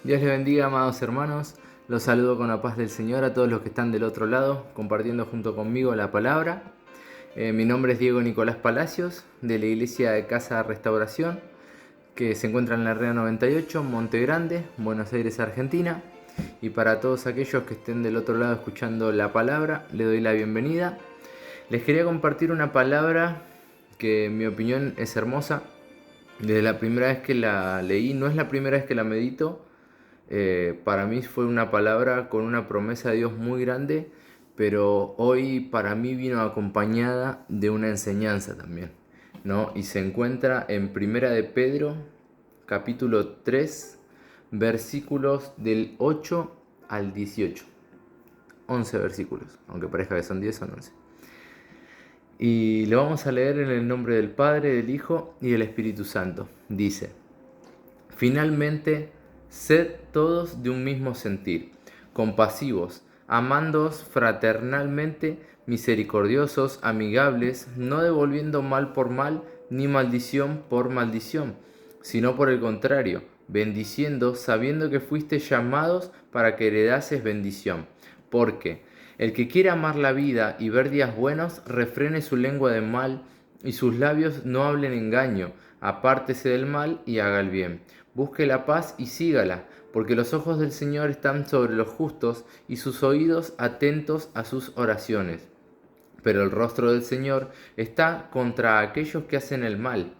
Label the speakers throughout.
Speaker 1: Dios les bendiga, amados hermanos. Los saludo con la paz del Señor a todos los que están del otro lado, compartiendo junto conmigo la palabra. Mi nombre es Diego Nicolás Palacios, de la Iglesia de Casa Restauración, que se encuentra en la Rea 98, Monte Grande, Buenos Aires, Argentina. Y para todos aquellos que estén del otro lado escuchando la palabra, les doy la bienvenida. Les quería compartir una palabra que en mi opinión es hermosa. Desde la primera vez que la leí, no es la primera vez que la medito. Para mí fue una palabra con una promesa de Dios muy grande, pero hoy para mí vino acompañada de una enseñanza también, ¿no? Y se encuentra en Primera de Pedro, capítulo 3, versículos del 8 al 18. 11 versículos, aunque parezca que son 10, son 11. Y lo vamos a leer en el nombre del Padre, del Hijo y del Espíritu Santo. Dice: Finalmente, sed todos de un mismo sentir, compasivos, amándoos fraternalmente, misericordiosos, amigables, no devolviendo mal por mal, ni maldición por maldición, sino por el contrario, bendiciendo, sabiendo que fuisteis llamados para que heredases bendición. Porque el que quiere amar la vida y ver días buenos, refrene su lengua de mal, y sus labios no hablen engaño. Apártese del mal y haga el bien. Busque la paz y sígala, porque los ojos del Señor están sobre los justos y sus oídos atentos a sus oraciones. Pero el rostro del Señor está contra aquellos que hacen el mal.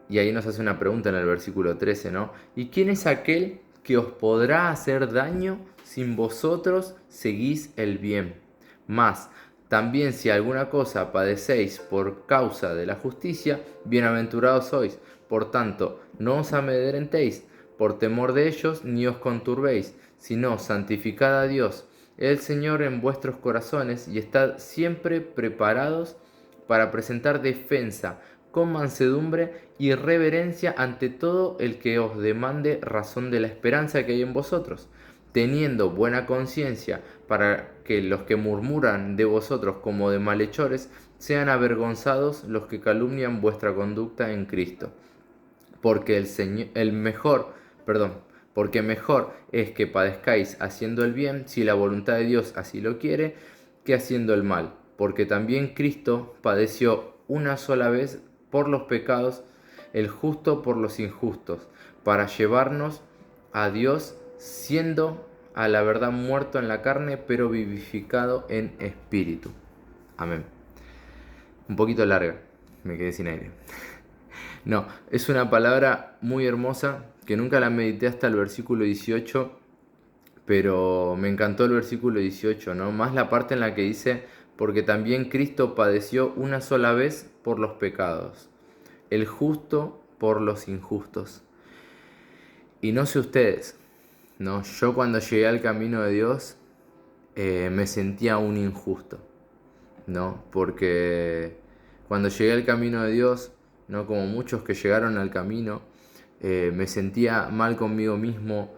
Speaker 1: Y ahí nos hace una pregunta en el versículo 13, ¿no? ¿Y quién es aquel que os podrá hacer daño sin vosotros seguís el bien? Mas, también si alguna cosa padecéis por causa de la justicia, bienaventurados sois. Por tanto, no os amedrentéis por temor de ellos, ni os conturbéis, sino santificad a Dios, el Señor en vuestros corazones, y estad siempre preparados para presentar defensa con mansedumbre y reverencia ante todo el que os demande razón de la esperanza que hay en vosotros, teniendo buena conciencia, para que los que murmuran de vosotros como de malhechores sean avergonzados los que calumnian vuestra conducta en Cristo. Porque porque mejor es que padezcáis haciendo el bien, si la voluntad de Dios así lo quiere, que haciendo el mal. Porque también Cristo padeció una sola vez por los pecados, el justo por los injustos, para llevarnos a Dios, siendo a la verdad muerto en la carne, pero vivificado en espíritu. Amén. Un poquito larga, me quedé sin aire. No, es una palabra muy hermosa que nunca la medité hasta el versículo 18, pero me encantó el versículo 18, ¿no? Más la parte en la que dice: porque también Cristo padeció una sola vez por los pecados, el justo por los injustos. Y no sé ustedes, ¿no? Yo cuando llegué al camino de Dios me sentía un injusto, ¿no? Porque cuando llegué al camino de Dios, ¿no? Como muchos que llegaron al camino, me sentía mal conmigo mismo,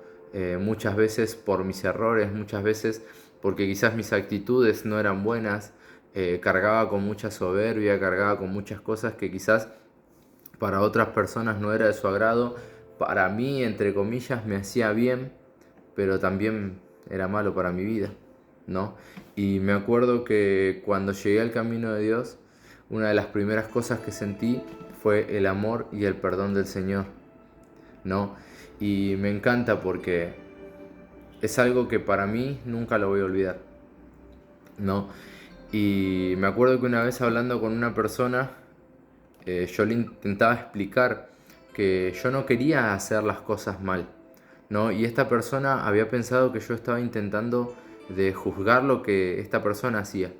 Speaker 1: muchas veces por mis errores, muchas veces porque quizás mis actitudes no eran buenas, cargaba con mucha soberbia, cargaba con muchas cosas que quizás para otras personas no era de su agrado. Para mí, entre comillas, me hacía bien, pero también era malo para mi vida, ¿no? Y me acuerdo que cuando llegué al camino de Dios, una de las primeras cosas que sentí fue el amor y el perdón del Señor, ¿no? Y me encanta porque es algo que para mí nunca lo voy a olvidar, ¿no? Y me acuerdo que una vez hablando con una persona, yo le intentaba explicar que yo no quería hacer las cosas mal, ¿no? Y esta persona había pensado que yo estaba intentando de juzgar lo que esta persona hacía.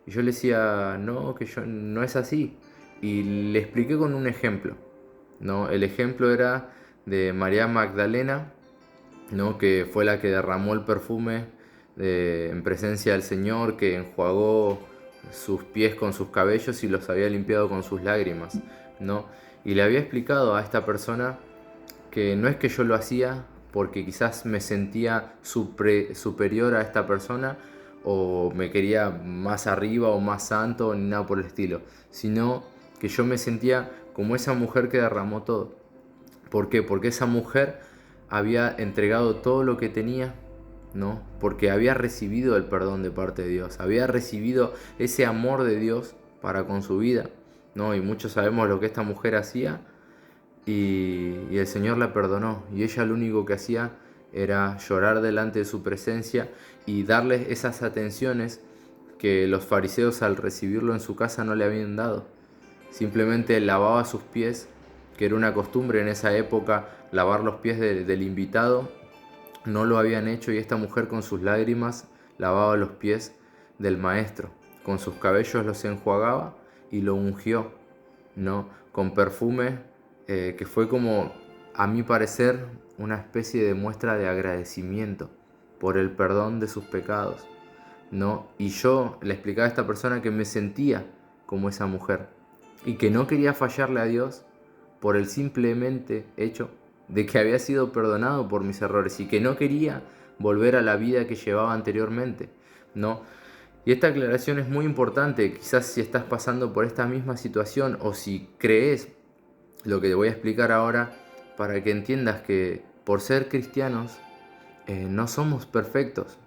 Speaker 1: Y yo le decía, no, que yo no es así. Y le expliqué con un ejemplo, ¿no? El ejemplo era de María Magdalena, ¿no? Que fue la que derramó el perfume en presencia del Señor, que enjuagó sus pies con sus cabellos y los había limpiado con sus lágrimas, ¿no? Y le había explicado a esta persona que no es que yo lo hacía porque quizás me sentía superior a esta persona o me quería más arriba o más santo ni nada por el estilo, sino que yo me sentía como esa mujer que derramó todo. ¿Por qué? Porque esa mujer había entregado todo lo que tenía, ¿no? Porque había recibido el perdón de parte de Dios, había recibido ese amor de Dios para con su vida, ¿no? Y muchos sabemos lo que esta mujer hacía y el Señor la perdonó. Y ella lo único que hacía era llorar delante de su presencia y darle esas atenciones que los fariseos al recibirlo en su casa no le habían dado. Simplemente lavaba sus pies, que era una costumbre en esa época, lavar los pies del invitado. No lo habían hecho y esta mujer con sus lágrimas lavaba los pies del maestro. Con sus cabellos los enjuagaba y lo ungió, ¿no? Con perfume, que fue como, a mi parecer, una especie de muestra de agradecimiento por el perdón de sus pecados, ¿no? Y yo le explicaba a esta persona que me sentía como esa mujer y que no quería fallarle a Dios por el simplemente hecho de que había sido perdonado por mis errores y que no quería volver a la vida que llevaba anteriormente, ¿no? Y esta aclaración es muy importante, quizás si estás pasando por esta misma situación o si crees lo que te voy a explicar ahora, para que entiendas que por ser cristianos no somos perfectos,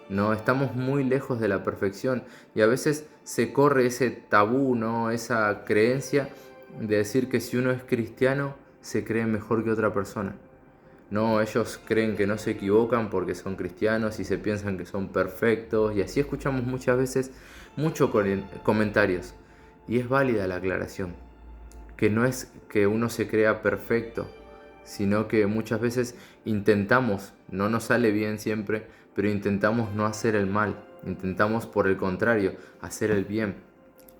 Speaker 1: no estamos muy lejos de la perfección y a veces se corre ese tabú, ¿no? Esa creencia de decir que si uno es cristiano se cree mejor que otra persona. No, ellos creen que no se equivocan porque son cristianos y se piensan que son perfectos y así escuchamos muchas veces muchos comentarios y es válida la aclaración, que no es que uno se crea perfecto, sino que muchas veces intentamos, no nos sale bien siempre, pero intentamos no hacer el mal, intentamos por el contrario hacer el bien,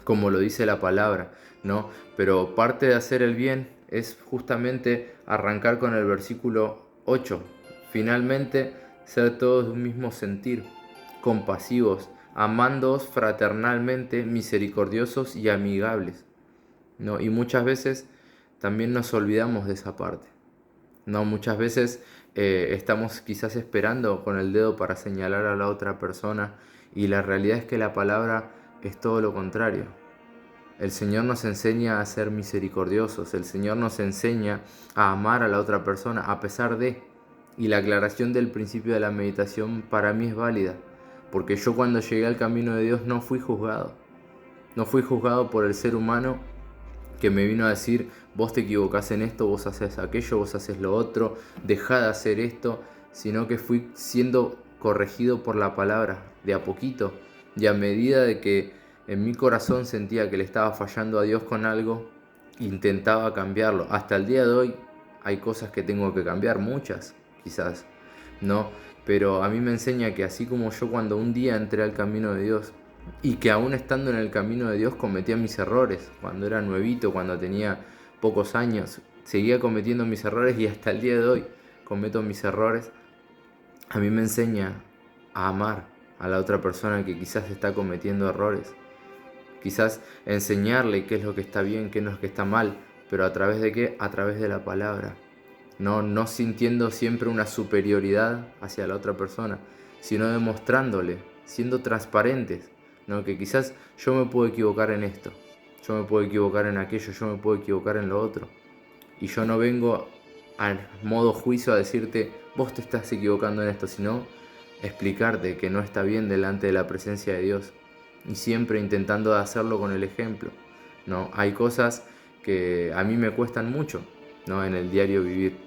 Speaker 1: como lo dice la palabra, ¿no? Pero parte de hacer el bien es justamente arrancar con el versículo 8. Finalmente, ser todos de un mismo sentir, compasivos, amándoos fraternalmente, misericordiosos y amigables, ¿no? Y muchas veces también nos olvidamos de esa parte, ¿no? Muchas veces estamos quizás esperando con el dedo para señalar a la otra persona y la realidad es que la palabra es todo lo contrario. El Señor nos enseña a ser misericordiosos, el Señor nos enseña a amar a la otra persona a pesar de, y la aclaración del principio de la meditación para mí es válida, porque yo cuando llegué al camino de Dios no fui juzgado, no fui juzgado por el ser humano que me vino a decir, vos te equivocás en esto, vos haces aquello, vos haces lo otro, dejá de hacer esto, sino que fui siendo corregido por la palabra de a poquito y a medida de que en mi corazón sentía que le estaba fallando a Dios con algo, intentaba cambiarlo. Hasta el día de hoy hay cosas que tengo que cambiar, muchas quizás, ¿no? Pero a mí me enseña que así como yo cuando un día entré al camino de Dios, y que aún estando en el camino de Dios cometía mis errores, cuando era nuevito, cuando tenía pocos años, seguía cometiendo mis errores y hasta el día de hoy cometo mis errores, a mí me enseña a amar a la otra persona que quizás está cometiendo errores, quizás enseñarle qué es lo que está bien, qué es lo que está mal, pero ¿a través de qué? A través de la palabra, no sintiendo siempre una superioridad hacia la otra persona, sino demostrándole, siendo transparentes, ¿no? Que quizás yo me puedo equivocar en esto, yo me puedo equivocar en aquello, yo me puedo equivocar en lo otro. Y yo no vengo al modo juicio a decirte, vos te estás equivocando en esto, sino explicarte que no está bien delante de la presencia de Dios. Y siempre intentando hacerlo con el ejemplo, ¿no? Hay cosas que a mí me cuestan mucho, ¿no? En el diario vivir,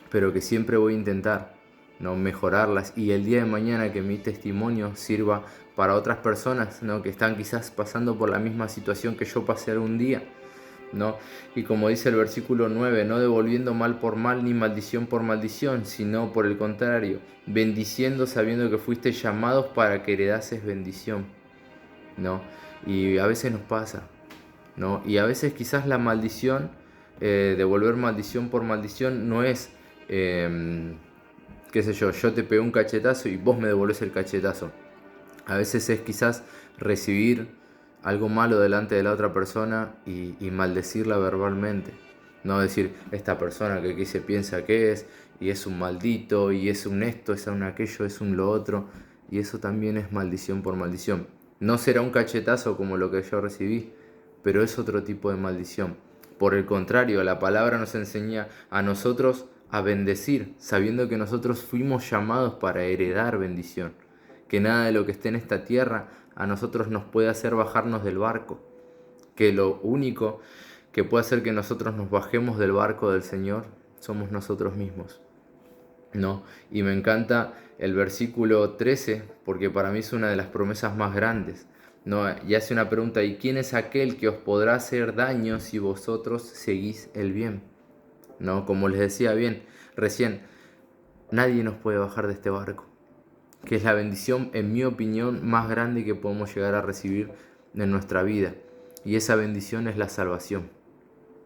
Speaker 1: pero que siempre voy a intentar, ¿no? Mejorarlas y el día de mañana que mi testimonio sirva para otras personas, ¿no? Que están quizás pasando por la misma situación que yo pasé algún día, ¿no? Y como dice el versículo 9, no devolviendo mal por mal ni maldición por maldición, sino por el contrario, bendiciendo sabiendo que fuiste llamados para que heredases bendición, ¿no? Y a veces nos pasa, ¿no? Y a veces quizás la maldición, devolver maldición por maldición no es, qué sé yo te pegué un cachetazo y vos me devolvés el cachetazo. A veces es quizás recibir algo malo delante de la otra persona y maldecirla verbalmente. No decir, esta persona que se piensa que es, y es un maldito, y es un esto, es un aquello, es un lo otro. Y eso también es maldición por maldición. No será un cachetazo como lo que yo recibí, pero es otro tipo de maldición. Por el contrario, la palabra nos enseña a nosotros a bendecir, sabiendo que nosotros fuimos llamados para heredar bendición, que nada de lo que esté en esta tierra a nosotros nos puede hacer bajarnos del barco, que lo único que puede hacer que nosotros nos bajemos del barco del Señor somos nosotros mismos, ¿no? Y me encanta el versículo 13 porque para mí es una de las promesas más grandes, ¿no? Y hace una pregunta: ¿y quién es aquel que os podrá hacer daño si vosotros seguís el bien? ¿No? Como les decía bien recién, nadie nos puede bajar de este barco, que es la bendición, en mi opinión, más grande que podemos llegar a recibir en nuestra vida. Y esa bendición es la salvación.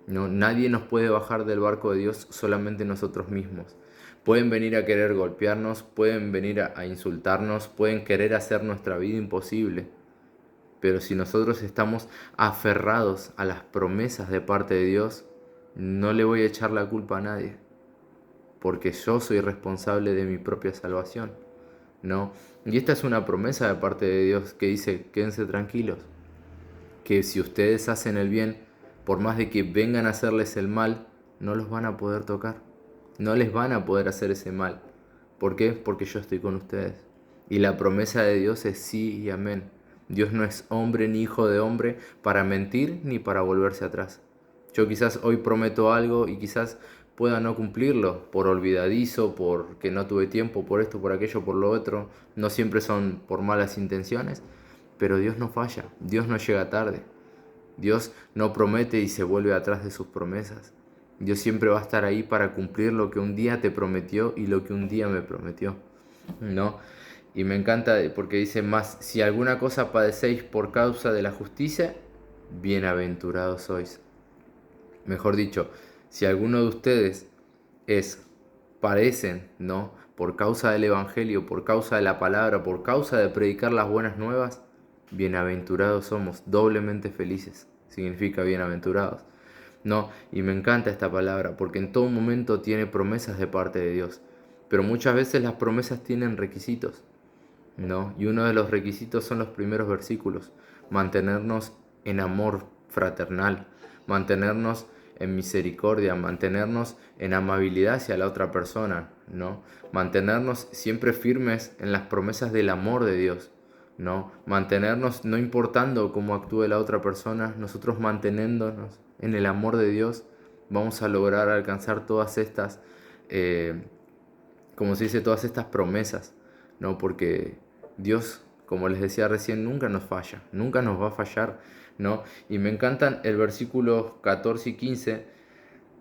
Speaker 1: No, nadie nos puede bajar del barco de Dios, solamente nosotros mismos. Pueden venir a querer golpearnos, pueden venir a insultarnos, pueden querer hacer nuestra vida imposible. Pero si nosotros estamos aferrados a las promesas de parte de Dios, no le voy a echar la culpa a nadie, porque yo soy responsable de mi propia salvación, ¿no? Y esta es una promesa de parte de Dios que dice: quédense tranquilos, que si ustedes hacen el bien, por más de que vengan a hacerles el mal, no los van a poder tocar, no les van a poder hacer ese mal. ¿Por qué? Porque yo estoy con ustedes. Y la promesa de Dios es sí y amén. Dios no es hombre ni hijo de hombre para mentir ni para volverse atrás. Yo quizás hoy prometo algo y quizás pueda no cumplirlo por olvidadizo, porque no tuve tiempo, por esto, por aquello, por lo otro. No siempre son por malas intenciones, pero Dios no falla, Dios no llega tarde. Dios no promete y se vuelve atrás de sus promesas. Dios siempre va a estar ahí para cumplir lo que un día te prometió y lo que un día me prometió, ¿no? Y me encanta porque dice más: si alguna cosa padecéis por causa de la justicia, bienaventurados sois. Mejor dicho, si alguno de ustedes padecen, ¿no? Por causa del Evangelio, por causa de la palabra, por causa de predicar las buenas nuevas, bienaventurados somos, doblemente felices, significa bienaventurados, ¿no? Y me encanta esta palabra porque en todo momento tiene promesas de parte de Dios, pero muchas veces las promesas tienen requisitos, ¿no? Y uno de los requisitos son los primeros versículos: mantenernos en amor fraternal, mantenernos en misericordia, mantenernos en amabilidad hacia la otra persona, ¿no? Mantenernos siempre firmes en las promesas del amor de Dios, ¿no? Mantenernos, no importando cómo actúe la otra persona, nosotros manteniéndonos en el amor de Dios, vamos a lograr alcanzar todas estas, como se dice, todas estas promesas, ¿no? Porque Dios, como les decía recién, nunca nos falla, nunca nos va a fallar, ¿no? Y me encantan el versículo 14 y 15.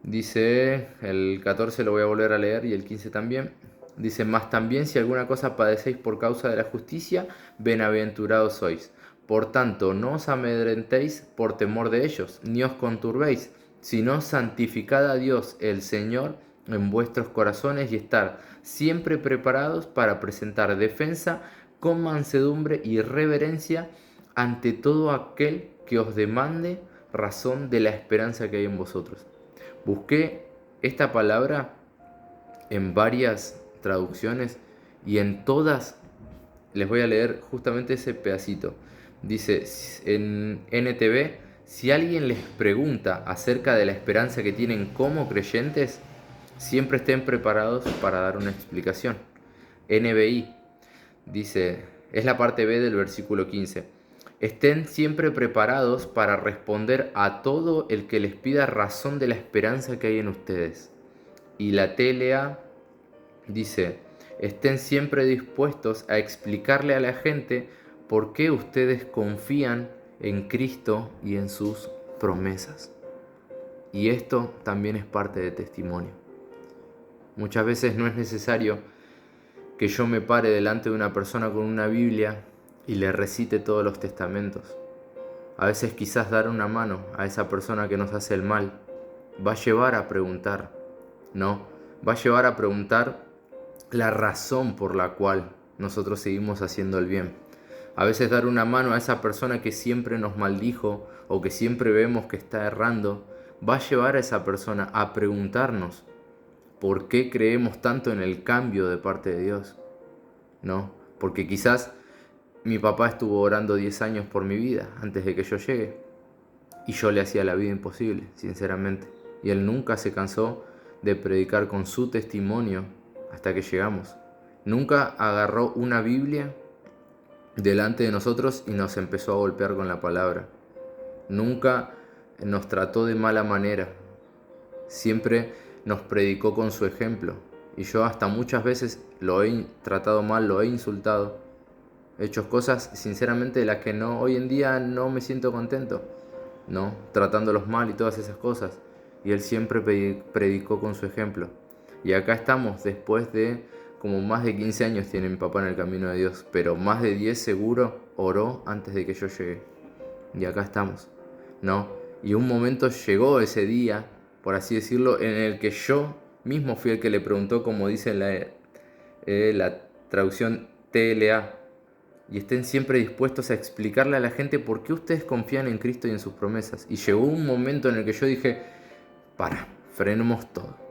Speaker 1: Dice, el 14 lo voy a volver a leer y el 15 también. Dice: mas también si alguna cosa padecéis por causa de la justicia, bienaventurados sois. Por tanto, no os amedrentéis por temor de ellos, ni os conturbéis, sino santificad a Dios el Señor en vuestros corazones y estar siempre preparados para presentar defensa con mansedumbre y reverencia ante todo aquel que os demande razón de la esperanza que hay en vosotros. Busqué esta palabra en varias traducciones y en todas les voy a leer justamente ese pedacito. Dice en NTV: si alguien les pregunta acerca de la esperanza que tienen como creyentes, siempre estén preparados para dar una explicación. NBI dice, es la parte B del versículo 15: estén siempre preparados para responder a todo el que les pida razón de la esperanza que hay en ustedes. Y la TLA dice: estén siempre dispuestos a explicarle a la gente por qué ustedes confían en Cristo y en sus promesas. Y esto también es parte de testimonio. Muchas veces no es necesario que yo me pare delante de una persona con una Biblia y le recite todos los testamentos. A veces quizás dar una mano a esa persona que nos hace el mal va a llevar a preguntar, ¿no? Va a llevar a preguntar la razón por la cual nosotros seguimos haciendo el bien. A veces dar una mano a esa persona que siempre nos maldijo o que siempre vemos que está errando, va a llevar a esa persona a preguntarnos por qué creemos tanto en el cambio de parte de Dios, ¿no? Porque quizás mi papá estuvo orando 10 años por mi vida antes de que yo llegue y yo le hacía la vida imposible, sinceramente. Y él nunca se cansó de predicar con su testimonio hasta que llegamos. Nunca agarró una Biblia delante de nosotros y nos empezó a golpear con la palabra. Nunca nos trató de mala manera. Siempre nos predicó con su ejemplo. Y yo hasta muchas veces lo he tratado mal, lo he insultado. He hecho cosas sinceramente de las que hoy en día no me siento contento, ¿no? Tratándolos mal y todas esas cosas. Y él siempre predicó con su ejemplo. Y acá estamos después de como más de 15 años tiene mi papá en el camino de Dios, pero más de 10 seguro oró antes de que yo llegue. Y acá estamos, ¿no? Y un momento llegó ese día, por así decirlo, en el que yo mismo fui el que le preguntó, como dice la traducción TLA, y estén siempre dispuestos a explicarle a la gente por qué ustedes confían en Cristo y en sus promesas. Y llegó un momento en el que yo dije, frenemos todo.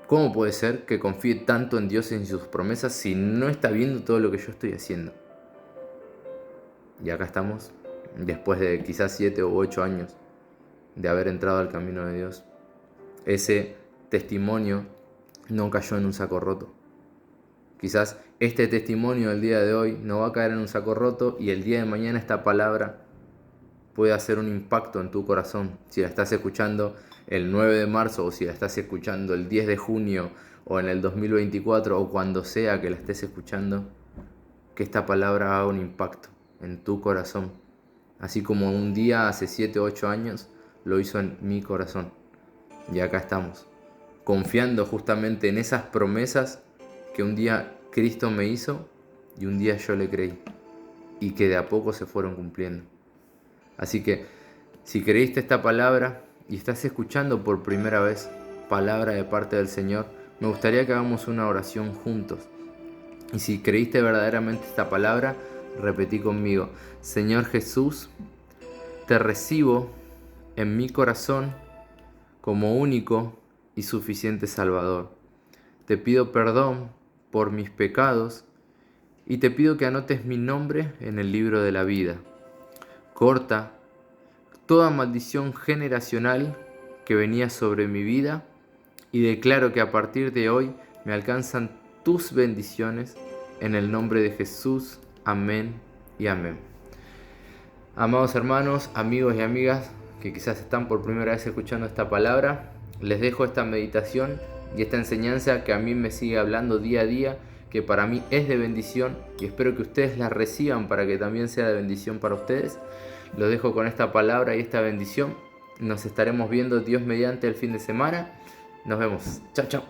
Speaker 1: ¿Cómo puede ser que confíe tanto en Dios y en sus promesas si no está viendo todo lo que yo estoy haciendo? Y acá estamos, después de quizás 7 u 8 años de haber entrado al camino de Dios. Ese testimonio no cayó en un saco roto. Quizás este testimonio del día de hoy no va a caer en un saco roto y el día de mañana esta palabra puede hacer un impacto en tu corazón. Si la estás escuchando el 9 de marzo o si la estás escuchando el 10 de junio o en el 2024 o cuando sea que la estés escuchando, que esta palabra haga un impacto en tu corazón. Así como un día hace 7 o 8 años lo hizo en mi corazón. Y acá estamos, confiando justamente en esas promesas que un día Cristo me hizo y un día yo le creí y que de a poco se fueron cumpliendo. Así que si creíste esta palabra y estás escuchando por primera vez palabra de parte del Señor, me gustaría que hagamos una oración juntos. Y si creíste verdaderamente esta palabra, repetí conmigo: Señor Jesús, te recibo en mi corazón como único y suficiente Salvador. Te pido perdón por mis pecados y te pido que anotes mi nombre en el libro de la vida. Corta toda maldición generacional que venía sobre mi vida y declaro que a partir de hoy me alcanzan tus bendiciones en el nombre de Jesús. Amén y amén. Amados hermanos, amigos y amigas que quizás están por primera vez escuchando esta palabra, les dejo esta meditación y esta enseñanza que a mí me sigue hablando día a día, que para mí es de bendición y espero que ustedes la reciban para que también sea de bendición para ustedes. Los dejo con esta palabra y esta bendición. Nos estaremos viendo Dios mediante el fin de semana. Nos vemos. Chao, chao.